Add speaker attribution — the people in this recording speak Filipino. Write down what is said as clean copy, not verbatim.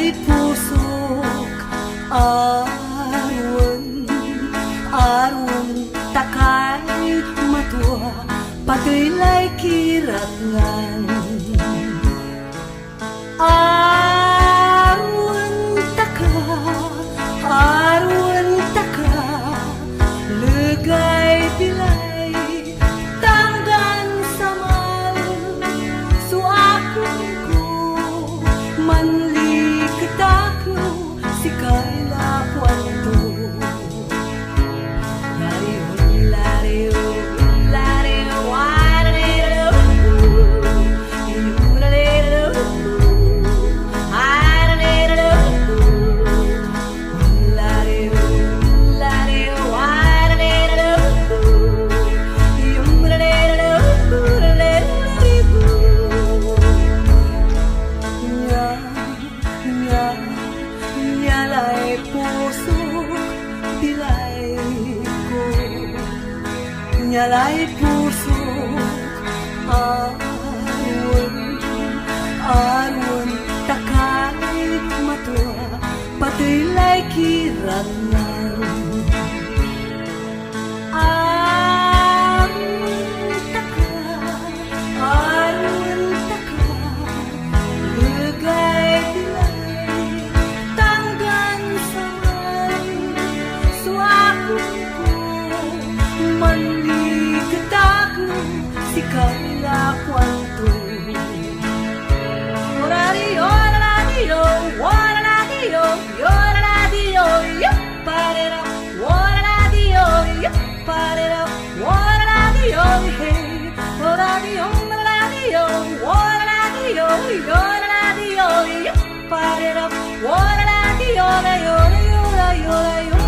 Speaker 1: Nyalay pusok arun takay matua patuloy kiratngan arun taka legay pilay tanggan samal suakon ko manli ketakno si kaila kwanto Nyalay pusok pilay ko, nyalay pusok arun takay matua patuloy kiratngan arun taka legay pilay tanggan samal suakon ko manli ketakno si kaila kwanto radio radio radio radio yo parera radio yo parera radio hey radio radio radio yo radio yo parera radio yo yo yo yo